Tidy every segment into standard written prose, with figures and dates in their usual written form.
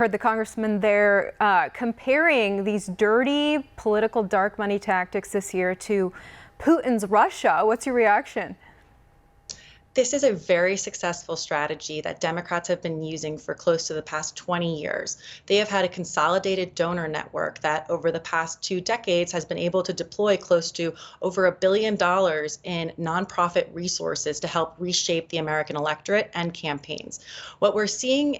Heard the congressman there comparing these dirty political dark money tactics this year to Putin's Russia. What's your reaction? This is a very successful strategy that Democrats have been using for close to the past 20 years. They have had a consolidated donor network that over the past 2 decades has been able to deploy close to over $1 billion in nonprofit resources to help reshape the American electorate and campaigns. What we're seeing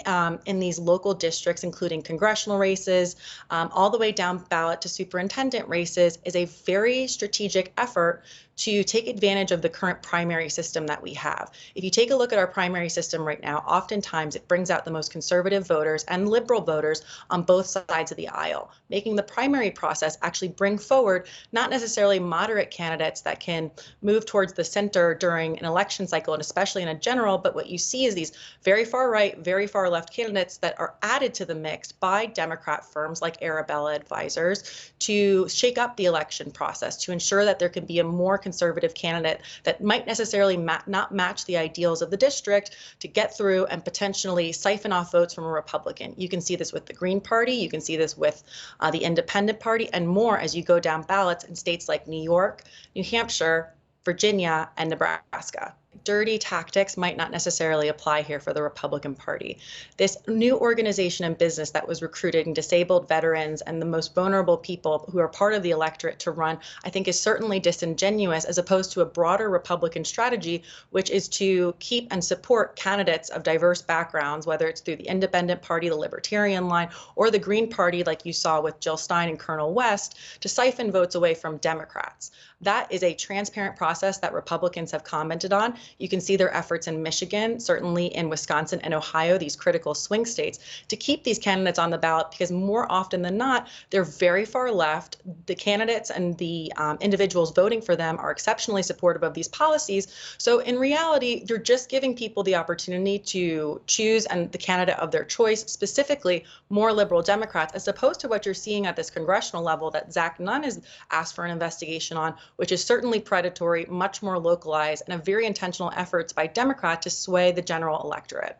in these local districts, including congressional races, all the way down ballot to superintendent races, is a very strategic effort to take advantage of the current primary system that we have. If you take a look at our primary system right now, oftentimes it brings out the most conservative voters and liberal voters on both sides of the aisle, making the primary process actually bring forward not necessarily moderate candidates that can move towards the center during an election cycle, and especially in a general, but what you see is these very far right, very far left candidates that are added to the mix by Democrat firms like Arabella Advisors to shake up the election process, to ensure that there can be a more conservative candidate that might necessarily not match the ideals of the district to get through and potentially siphon off votes from a Republican. You can see this with the Green Party, you can see this with the Independent Party, and more as you go down ballots in states like New York, New Hampshire, Virginia, and Nebraska. Dirty tactics might not necessarily apply here for the Republican Party. This new organization and business that was recruiting disabled veterans and the most vulnerable people who are part of the electorate to run, I think is certainly disingenuous as opposed to a broader Republican strategy, which is to keep and support candidates of diverse backgrounds, whether it's through the Independent Party, the Libertarian line, or the Green Party, like you saw with Jill Stein and Colonel West, to siphon votes away from Democrats. That is a transparent process that Republicans have commented on. You can see their efforts in Michigan, certainly in Wisconsin and Ohio, these critical swing states, to keep these candidates on the ballot because more often than not, they're very far left. The candidates and the individuals voting for them are exceptionally supportive of these policies. So in reality, you're just giving people the opportunity to choose and the candidate of their choice, specifically more liberal Democrats, as opposed to what you're seeing at this congressional level that Zach Nunn has asked for an investigation on, which is certainly predatory, much more localized, and a very intentional efforts by Democrats to sway the general electorate.